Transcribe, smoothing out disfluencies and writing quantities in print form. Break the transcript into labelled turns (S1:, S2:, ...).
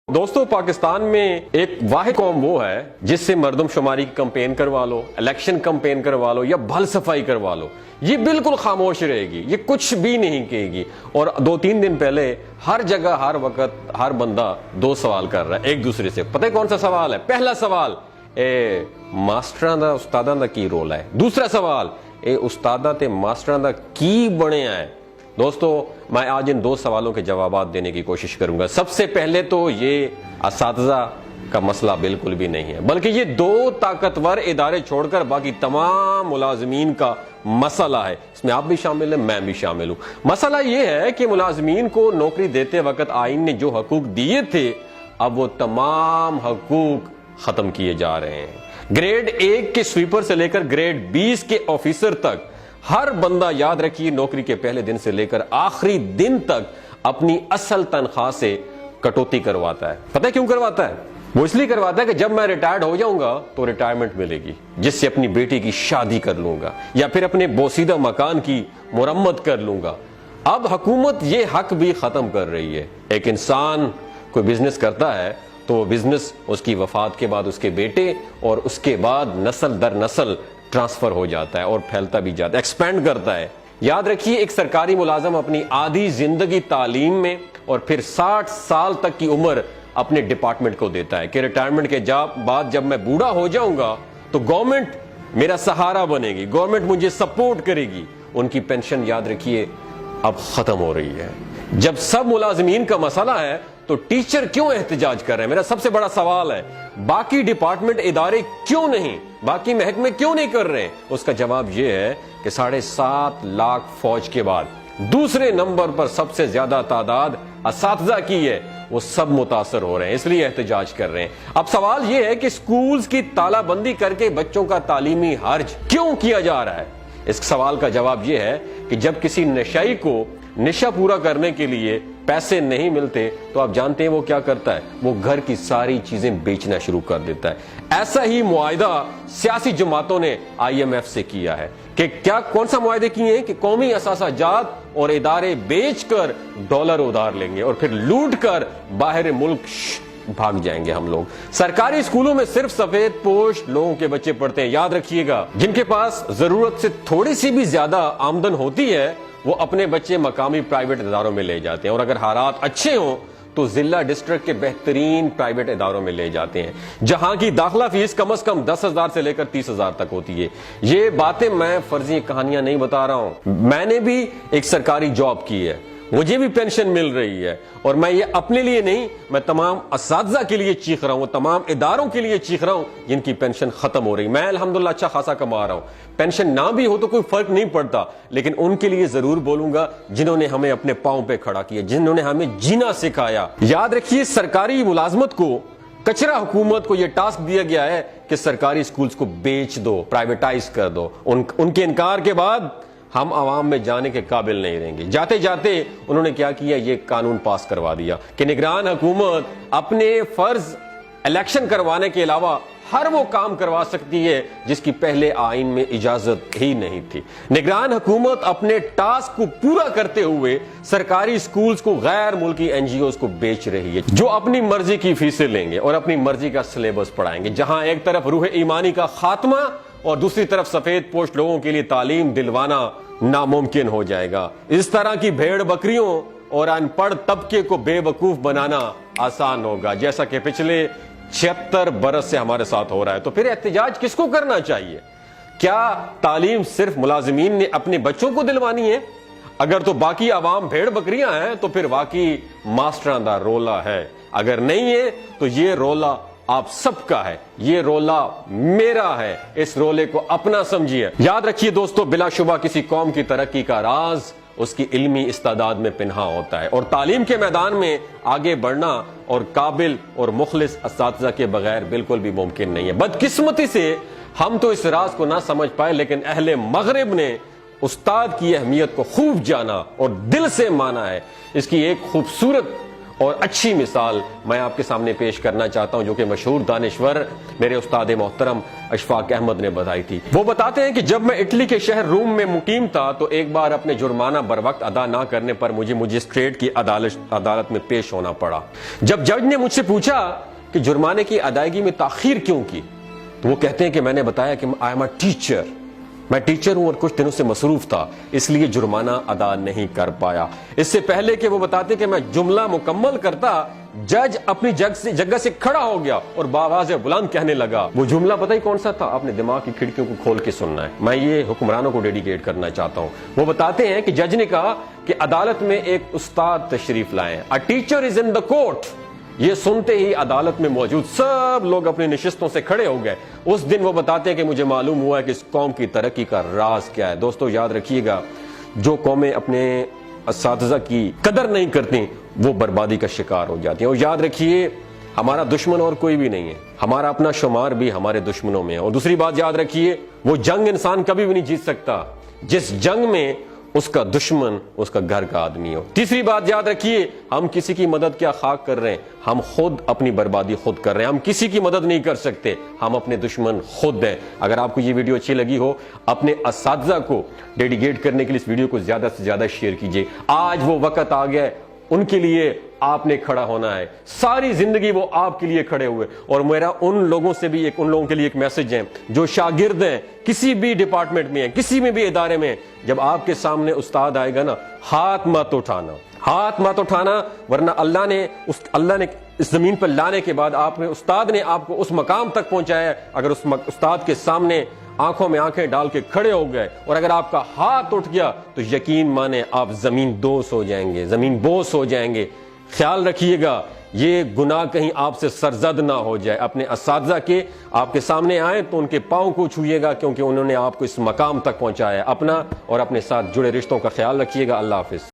S1: دوستو پاکستان میں ایک واحد قوم وہ ہے جس سے مردم شماری کی کمپین کروا لو، الیکشن کمپین کروا لو یا بھل صفائی کروا لو، یہ بالکل خاموش رہے گی، یہ کچھ بھی نہیں کہے گی۔ اور 2-3 دن پہلے ہر جگہ ہر وقت ہر بندہ 2 سوال کر رہا ہے ایک دوسرے سے۔ پتہ ہے کون سا سوال ہے؟ پہلا سوال ماسٹراں دا استاداں دا کی رول ہے۔ دوسرا سوال استاداں تے ماسٹراں دا کی بنیا ہے۔ دوستو میں آج ان 2 سوالوں کے جوابات دینے کی کوشش کروں گا۔ سب سے پہلے تو یہ اساتذہ کا مسئلہ بالکل بھی نہیں ہے، بلکہ یہ 2 طاقتور ادارے چھوڑ کر باقی تمام ملازمین کا مسئلہ ہے۔ اس میں آپ بھی شامل ہیں، میں بھی شامل ہوں۔ مسئلہ یہ ہے کہ ملازمین کو نوکری دیتے وقت آئین نے جو حقوق دیے تھے، اب وہ تمام حقوق ختم کیے جا رہے ہیں۔ گریڈ 1 کے سویپر سے لے کر گریڈ 20 کے آفیسر تک ہر بندہ، یاد رکھیے، نوکری کے پہلے دن سے لے کر آخری دن تک اپنی اصل تنخواہ سے کٹوتی کرواتا ہے۔ پتہ ہے کیوں کرواتا ہے؟ وہ اس لیے کرواتا ہے کہ جب میں ریٹائرڈ ہو جاؤں گا تو ریٹائرمنٹ ملے گی، جس سے اپنی بیٹی کی شادی کر لوں گا یا پھر اپنے بوسیدہ مکان کی مرمت کر لوں گا۔ اب حکومت یہ حق بھی ختم کر رہی ہے۔ ایک انسان کوئی بزنس کرتا ہے تو وہ بزنس اس کی وفات کے بعد اس کے بیٹے اور اس کے بعد نسل در نسل ٹرانسفر ہو جاتا ہے اور پھیلتا بھی جاتا ہے، ایکسپینڈ کرتا ہے۔ یاد رکھیے، ایک سرکاری ملازم اپنی آدھی زندگی تعلیم میں اور پھر 60 سال تک کی عمر اپنے ڈپارٹمنٹ کو دیتا ہے کہ ریٹائرمنٹ کے بعد جب میں بوڑھا ہو جاؤں گا تو گورنمنٹ میرا سہارا بنے گی، گورنمنٹ مجھے سپورٹ کرے گی۔ ان کی پینشن، یاد رکھیے، اب ختم ہو رہی ہے۔ جب سب ملازمین کا مسئلہ ہے تو ٹیچر کیوں احتجاج کر رہے ہیں؟ میرا سب سے بڑا سوال ہے، باقی ڈپارٹمنٹ ادارے کیوں نہیں، باقی محکمے کیوں نہیں کر رہے؟ اس کا جواب یہ ہے کہ 7.5 لاکھ فوج کے بعد دوسرے نمبر پر سب سے زیادہ تعداد اساتذہ کی ہے، وہ سب متاثر ہو رہے ہیں، اس لیے احتجاج کر رہے ہیں۔ اب سوال یہ ہے کہ سکولز کی تالہ بندی کر کے بچوں کا تعلیمی حرج کیوں کیا جا رہا ہے؟ اس سوال کا جواب یہ ہے کہ جب کسی نشئی کو نشہ پورا کرنے کے لیے پیسے نہیں ملتے تو آپ جانتے ہیں وہ کیا کرتا ہے؟ وہ گھر کی ساری چیزیں بیچنا شروع کر دیتا ہے۔ ایسا ہی معاہدہ سیاسی جماعتوں نے IMF سے کیا ہے کہ کون سا معاہدے کیے ہیں کہ قومی اثاثہ جات اور ادارے بیچ کر ڈالر ادھار لیں گے اور پھر لوٹ کر باہر ملک بھاگ جائیں گے ہم لوگ۔ سرکاری اسکولوں میں صرف سفید پوش لوگوں کے بچے پڑھتے ہیں، یاد رکھیے گا۔ جن کے پاس ضرورت سے تھوڑی سی بھی زیادہ آمدن ہوتی ہے وہ اپنے بچے مقامی پرائیویٹ اداروں میں لے جاتے ہیں، اور اگر حالات اچھے ہوں تو ضلع ڈسٹرکٹ کے بہترین پرائیویٹ اداروں میں لے جاتے ہیں، جہاں کی داخلہ فیس کم از کم 10,000 سے لے کر 30,000 تک ہوتی ہے۔ یہ باتیں میں فرضی کہانیاں نہیں بتا رہا ہوں، میں نے بھی ایک سرکاری جاب کی ہے، مجھے بھی پینشن مل رہی ہے، اور میں یہ اپنے لیے نہیں، میں تمام اساتذہ کے لیے چیخ رہا ہوں، تمام اداروں کے لیے چیخ رہا ہوں جن کی پینشن ختم ہو رہی۔ میں الحمدللہ اچھا خاصا کما رہا ہوں، پینشن نہ بھی ہو تو کوئی فرق نہیں پڑتا، لیکن ان کے لیے ضرور بولوں گا جنہوں نے ہمیں اپنے پاؤں پہ کھڑا کیا، جنہوں نے ہمیں جینا سکھایا۔ یاد رکھیے، سرکاری ملازمت کو، کچرا حکومت کو یہ ٹاسک دیا گیا ہے کہ سرکاری اسکولز کو بیچ دو، پرائیویٹائز کر دو۔ ان کے انکار کے بعد ہم عوام میں جانے کے قابل نہیں رہیں گے۔ جاتے جاتے انہوں نے کیا کیا؟ یہ قانون پاس کروا دیا کہ نگران حکومت اپنے فرض الیکشن کروانے کے علاوہ ہر وہ کام کروا سکتی ہے جس کی پہلے آئین میں اجازت ہی نہیں تھی۔ نگران حکومت اپنے ٹاسک کو پورا کرتے ہوئے سرکاری سکولز کو غیر ملکی NGOs کو بیچ رہی ہے، جو اپنی مرضی کی فیسیں لیں گے اور اپنی مرضی کا سلیبس پڑھائیں گے، جہاں ایک طرف روح ایمانی کا خاتمہ اور دوسری طرف سفید پوش لوگوں کے لیے تعلیم دلوانا ناممکن ہو جائے گا۔ اس طرح کی بھیڑ بکریوں اور ان پڑھ طبقے کو بے وقوف بنانا آسان ہوگا، جیسا کہ پچھلے 76 برس سے ہمارے ساتھ ہو رہا ہے۔ تو پھر احتجاج کس کو کرنا چاہیے؟ کیا تعلیم صرف ملازمین نے اپنے بچوں کو دلوانی ہے؟ اگر تو باقی عوام بھیڑ بکریاں ہیں تو پھر واقعی ماسٹران دا رولا ہے، اگر نہیں ہے تو یہ رولا آپ سب کا ہے، یہ رولا میرا ہے، اس رولے کو اپنا سمجھیے۔ یاد رکھیے دوستو، بلا شبہ کسی قوم کی ترقی کا راز اس کی علمی استعداد میں پنہاں ہوتا ہے، اور تعلیم کے میدان میں آگے بڑھنا اور قابل اور مخلص اساتذہ کے بغیر بالکل بھی ممکن نہیں ہے۔ بدقسمتی سے ہم تو اس راز کو نہ سمجھ پائے، لیکن اہل مغرب نے استاد کی اہمیت کو خوب جانا اور دل سے مانا ہے۔ اس کی ایک خوبصورت اور اچھی مثال میں آپ کے سامنے پیش کرنا چاہتا ہوں جو کہ مشہور دانشور میرے استاد محترم اشفاق احمد نے بتائی تھی۔ وہ بتاتے ہیں کہ جب میں اٹلی کے شہر روم میں مقیم تھا تو ایک بار اپنے جرمانہ بر وقت ادا نہ کرنے پر مجھے مجسٹریٹ کی عدالت میں پیش ہونا پڑا۔ جب جج نے مجھ سے پوچھا کہ جرمانے کی ادائیگی میں تاخیر کیوں کی تو وہ کہتے ہیں کہ میں نے بتایا کہ آئی ایم اے ٹیچر، میں ٹیچر ہوں اور کچھ دنوں سے مصروف تھا اس لیے جرمانہ ادا نہیں کر پایا۔ اس سے پہلے کہ وہ بتاتے کہ میں جملہ مکمل کرتا جج اپنی جگہ سے کھڑا ہو گیا اور بآواز بلند کہنے لگا۔ وہ جملہ پتہ ہی کون سا تھا؟ اپنے دماغ کی کھڑکیوں کو کھول کے سننا ہے، میں یہ حکمرانوں کو ڈیڈیکیٹ کرنا چاہتا ہوں۔ وہ بتاتے ہیں کہ جج نے کہا کہ عدالت میں ایک استاد تشریف لائیں، a teacher is in the court. یہ سنتے ہی عدالت میں موجود سب لوگ اپنی نشستوں سے کھڑے ہو گئے۔ اس دن وہ بتاتے ہیں کہ مجھے معلوم ہوا کہ اس قوم کی ترقی کا راز کیا ہے۔ دوستو یاد رکھیے گا، جو قومیں اپنے اساتذہ کی قدر نہیں کرتی وہ بربادی کا شکار ہو جاتی ہیں۔ اور یاد رکھیے ہمارا دشمن اور کوئی بھی نہیں ہے، ہمارا اپنا شمار بھی ہمارے دشمنوں میں ہے۔ اور دوسری بات یاد رکھیے، وہ جنگ انسان کبھی بھی نہیں جیت سکتا جس جنگ میں اس کا دشمن اس کا گھر کا آدمی ہو۔ تیسری بات یاد رکھیے، ہم کسی کی مدد کیا خاک کر رہے ہیں، ہم خود اپنی بربادی خود کر رہے ہیں۔ ہم کسی کی مدد نہیں کر سکتے، ہم اپنے دشمن خود ہیں۔ اگر آپ کو یہ ویڈیو اچھی لگی ہو، اپنے اساتذہ کو ڈیڈیکیٹ کرنے کے لیے اس ویڈیو کو زیادہ سے زیادہ شیئر کیجیے۔ آج وہ وقت آ گیا ہے، ان کے لیے آپ نے کھڑا ہونا ہے۔ ساری زندگی وہ آپ کے لیے کھڑے ہوئے۔ اور میرا ان لوگوں سے بھی ان لوگوں کے لیے ایک میسج ہے جو شاگرد ہیں، کسی بھی ڈپارٹمنٹ میں ہیں، کسی میں بھی ادارے میں ہیں، جب آپ کے سامنے استاد آئے گا نا، ہاتھ مت اٹھانا، ورنہ اللہ نے اس زمین پر لانے کے بعد استاد نے آپ کو اس مقام تک پہنچایا ہے۔ اگر اس استاد کے سامنے آنکھوں میں آنکھیں ڈال کے کھڑے ہو گئے اور اگر آپ کا ہاتھ اٹھ گیا تو یقین مانے آپ زمین دوز ہو جائیں گے، زمین بوس ہو جائیں گے۔ خیال رکھیے گا یہ گناہ کہیں آپ سے سرزد نہ ہو جائے۔ اپنے اساتذہ کے آپ کے سامنے آئیں تو ان کے پاؤں کو چھوئیے گا، کیونکہ انہوں نے آپ کو اس مقام تک پہنچایا ہے۔ اپنا اور اپنے ساتھ جڑے رشتوں کا خیال رکھیے گا۔ اللہ حافظ۔